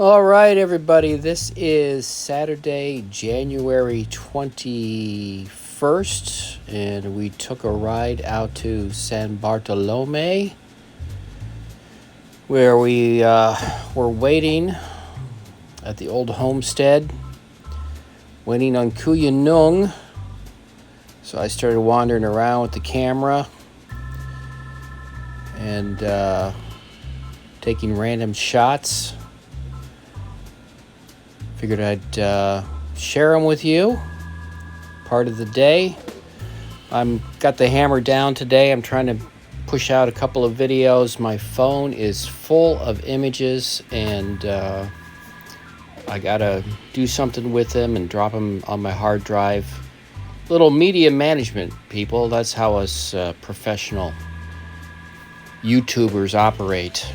All right, everybody. This is Saturday, January 21st, and we took a ride out to San Bartolome, where we were waiting at the old homestead, waiting on Kuya Nung. So I started wandering around with the camera and taking random shots. Figured I'd share them with you, part of the day. I'm got the hammer down today. I'm trying to push out a couple of videos. My phone is full of images, and I gotta do something with them and drop them on my hard drive. Little media management, people. That's how us professional YouTubers operate.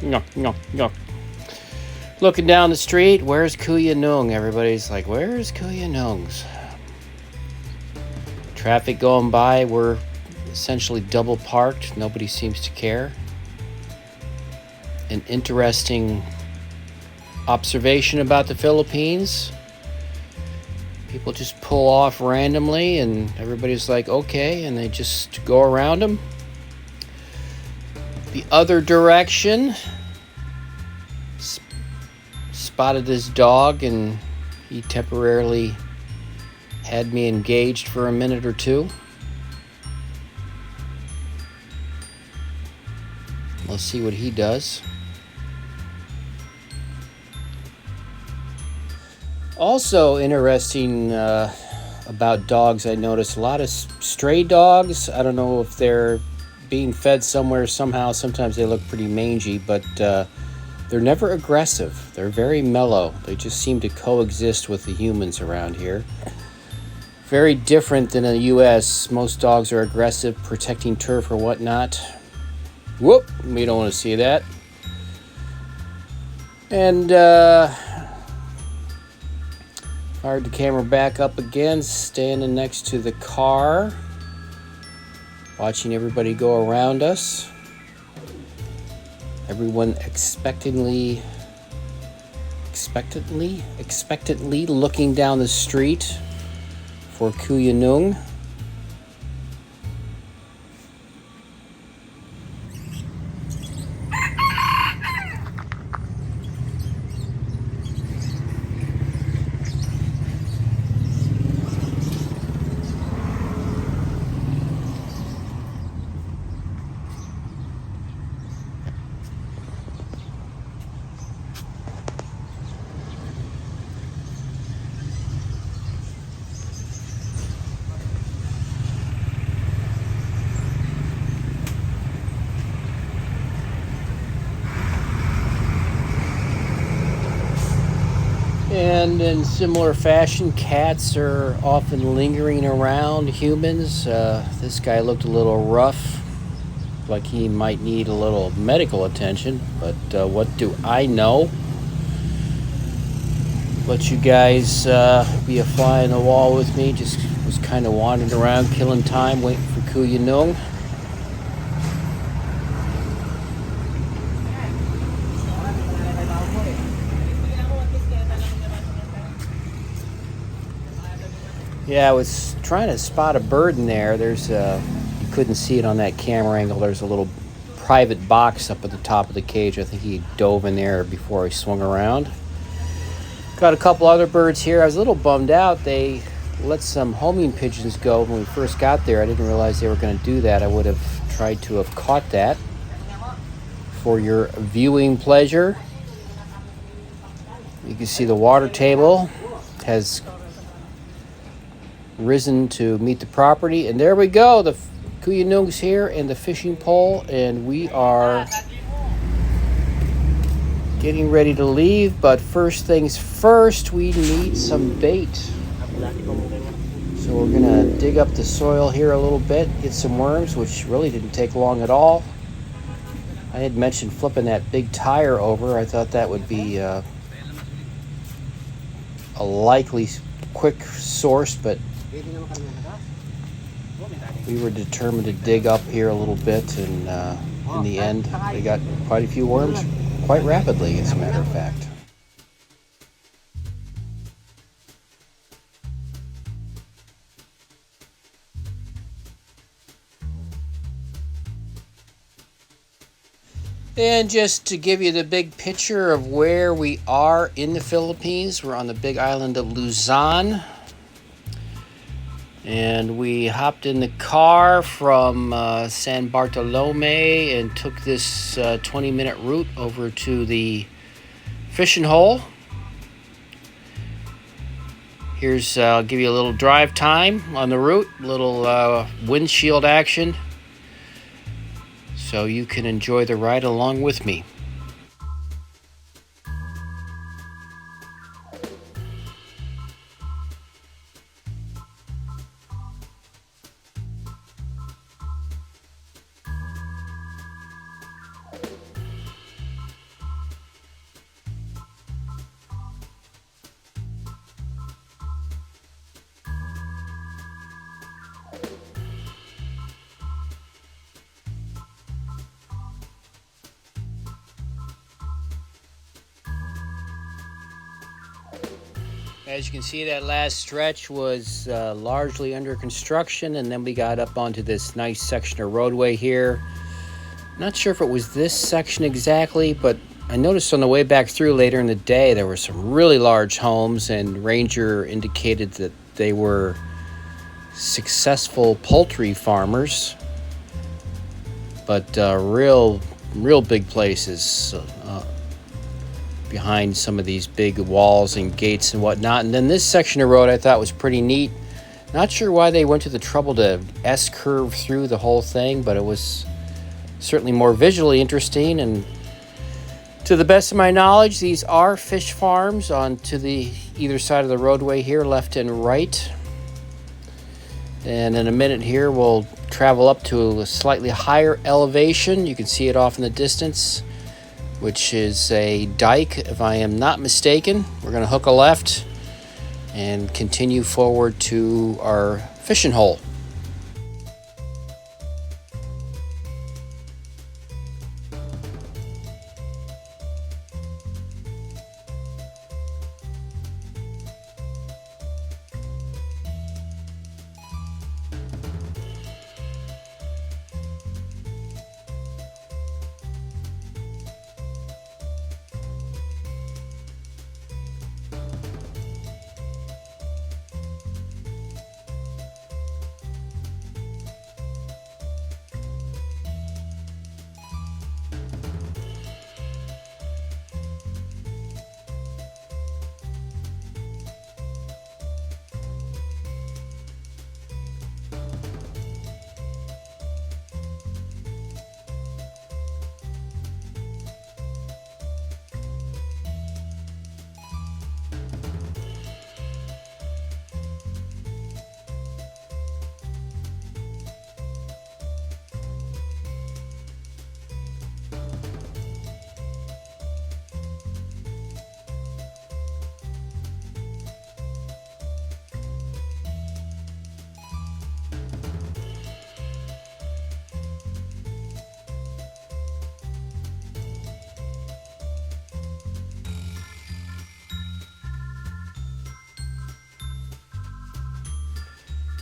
Yuck. Looking down the street, where's Kuya Nung? Everybody's like, where's Kuya Nung's? Traffic going by, we're essentially double parked. Nobody seems to care. An interesting observation about the Philippines. People just pull off randomly and everybody's like, okay, and they just go around them. The other direction, spotted this dog and he temporarily had me engaged for a minute or two. Let's see what he does. Also interesting about dogs, I noticed a lot of stray dogs. I don't know if they're being fed somewhere somehow. Sometimes they look pretty mangy, but they're never aggressive. They're very mellow. They just seem to coexist with the humans around here. Very different than in the U.S. Most dogs are aggressive, protecting turf or whatnot. Whoop! We don't want to see that. And fired the camera back up again, standing next to the car, watching everybody go around us. Everyone expectantly looking down the street for Kuya Nung. And in similar fashion, cats are often lingering around humans. This guy looked a little rough, like he might need a little medical attention, but what do I know? Let you guys be a fly on the wall with me. Just was kind of wandering around, killing time, waiting for Kuya Nung. Yeah, I was trying to spot a bird in there. There's you couldn't see it on that camera angle. There's a little private box up at the top of the cage. I think he dove in there before he swung around. Got a couple other birds here. I was a little bummed out. They let some homing pigeons go when we first got there. I didn't realize they were going to do that. I would have tried to have caught that for your viewing pleasure. You can see the water table has risen to meet the property, and there we go. The Kuya Nung's here and the fishing pole, and we are getting ready to leave. But first things first, we need some bait. So we're gonna dig up the soil here a little bit, get some worms, which really didn't take long at all. I had mentioned flipping that big tire over. I thought that would be a likely quick source, but we were determined to dig up here a little bit, and in the end, we got quite a few worms quite rapidly, as a matter of fact. And just to give you the big picture of where we are in the Philippines, we're on the big island of Luzon. And we hopped in the car from San Bartolome and took this 20-minute route over to the fishing hole. Here's, I'll give you a little drive time on the route, a little windshield action, so you can enjoy the ride along with me. As you can see, that last stretch was largely under construction, and then we got up onto this nice section of roadway here. Not sure if it was this section exactly, but I noticed on the way back through later in the day there were some really large homes, and Ranger indicated that they were successful poultry farmers, but real big places behind some of these big walls and gates and whatnot. And then this section of road I thought was pretty neat. Not sure why they went to the trouble to S-curve through the whole thing, but it was certainly more visually interesting. And to the best of my knowledge, these are fish farms on to the either side of the roadway here, left and right. And in a minute here, we'll travel up to a slightly higher elevation. You can see it off in the distance, which is a dike, if I am not mistaken. We're going to hook a left and continue forward to our fishing hole.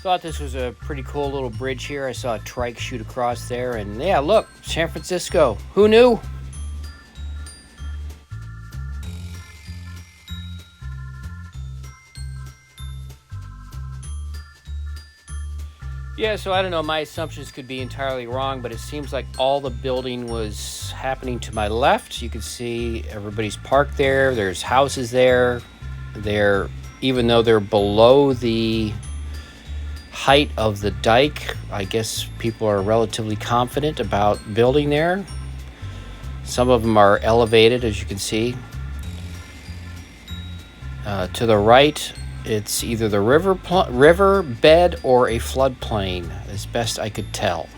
Thought this was a pretty cool little bridge here. I saw a trike shoot across there, and yeah, look, San Francisco. Who knew? Yeah, so I don't know, my assumptions could be entirely wrong, but it seems like all the building was happening to my left. You can see everybody's parked there. There's houses there. Even though they're below the height of the dike, I guess people are relatively confident about building there. Some of them are elevated, as you can see. To the right, it's either the river bed or a floodplain, as best I could tell.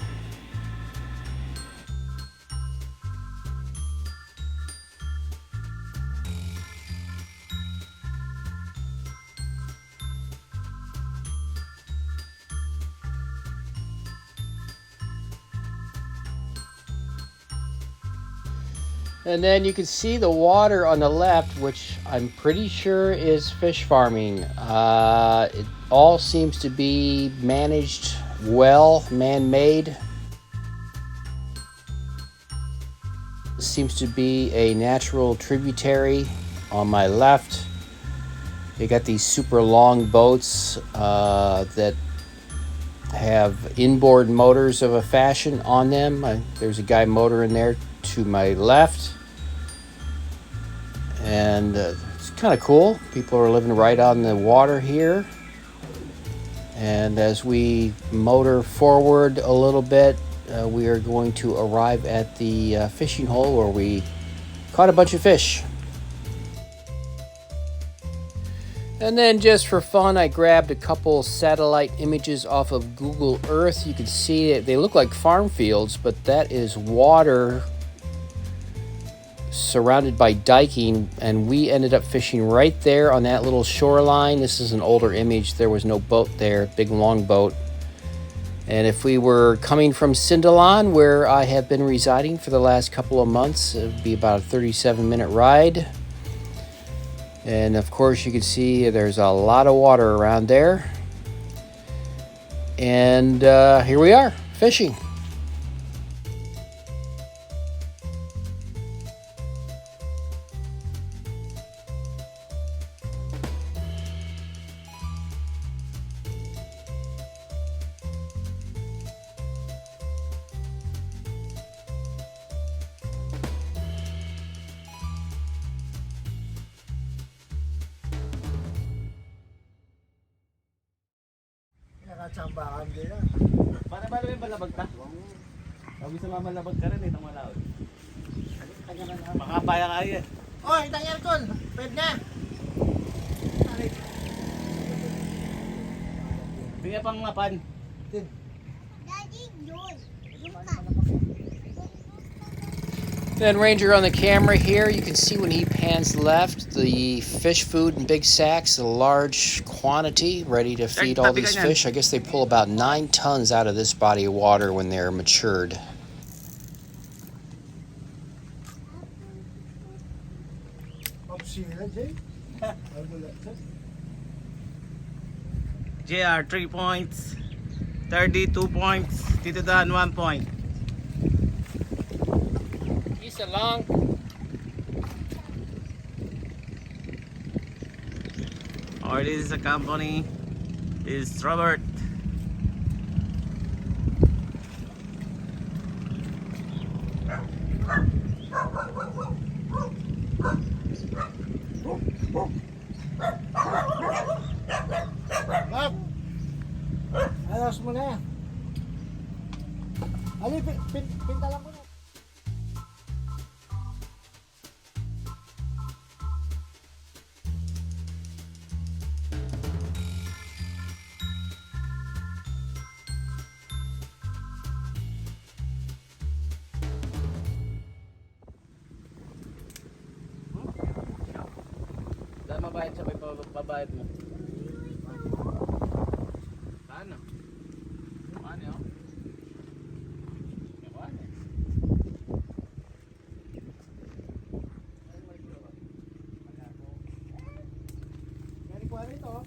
And then you can see the water on the left, which I'm pretty sure is fish farming. It all seems to be managed well, man-made. seems to be a natural tributary on my left. They got these super long boats that have inboard motors of a fashion on them. There's a guy motoring there to my left. And it's kind of cool. People are living right on the water here. And as we motor forward a little bit, we are going to arrive at the fishing hole where we caught a bunch of fish. And then just for fun, I grabbed a couple satellite images off of Google Earth. You can see it. They look like farm fields, but that is water surrounded by diking, and we ended up fishing right there on that little shoreline. This is an older image. There was no boat there, big long boat. And if we were coming from Sindalan, where I have been residing for the last couple of months, it would be about a 37-minute ride. And of course you can see there's a lot of water around there. And here we are, fishing. Nakatsambakan din yan. Para ba yung malabag ta? Pag gusto nga malabag ka rin, itong malawag. Makapaya ka yan. Oy, itang aircon! Pwede na! Bigyan pang mapan. Daddy, yun. Then Ranger on the camera here, you can see when he pans left, the fish food in big sacks, a large quantity, ready to feed all these fish. I guess they pull about 9 tons out of this body of water when they're matured. JR 3 points. 32 points. Tito Dan 1 point. Isa lang. Or this is a company. This is Robert. Bob! Ayos mo na yan. Ali, pintalan mo na. Dahil mabayad sa may pabayad mo. Paano? Paano yun? Paano? Gani ko ano ito?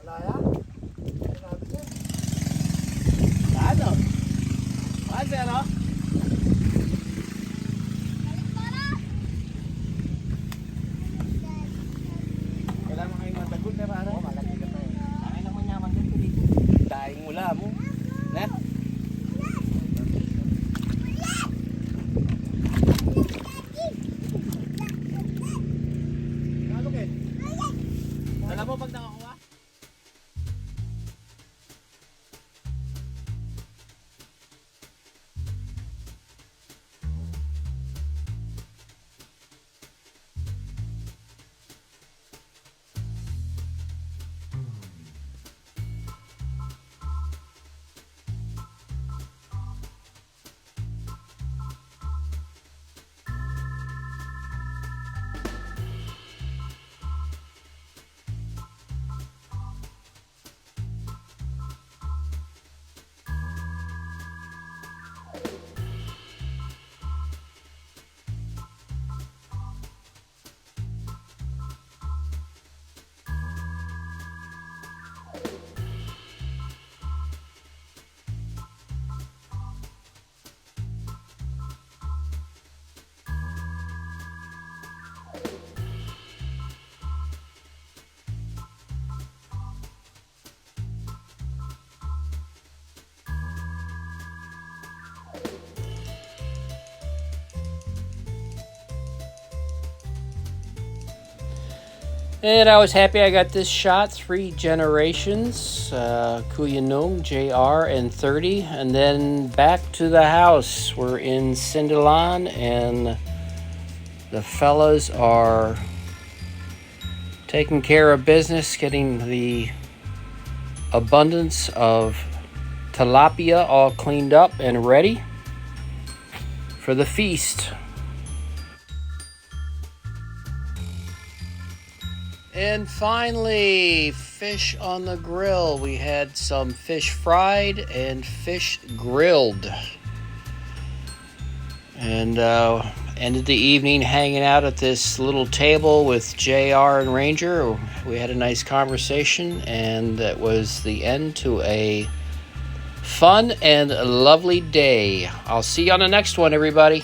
Malaya? Sinabi niya. Paano? Paano ano? Kailangan kayo matagot na para. Malaki ka pa eh. Ay, naku. And I was happy I got this shot. 3 generations, Kuyanung, JR, and 30. And then back to the house. We're in Sindalan, and the fellas are taking care of business, getting the abundance of tilapia all cleaned up and ready for the feast. And finally, fish on the grill. We had some fish fried and fish grilled. And ended the evening hanging out at this little table with JR and Ranger. We had a nice conversation, and that was the end to a fun and lovely day. I'll see you on the next one, everybody.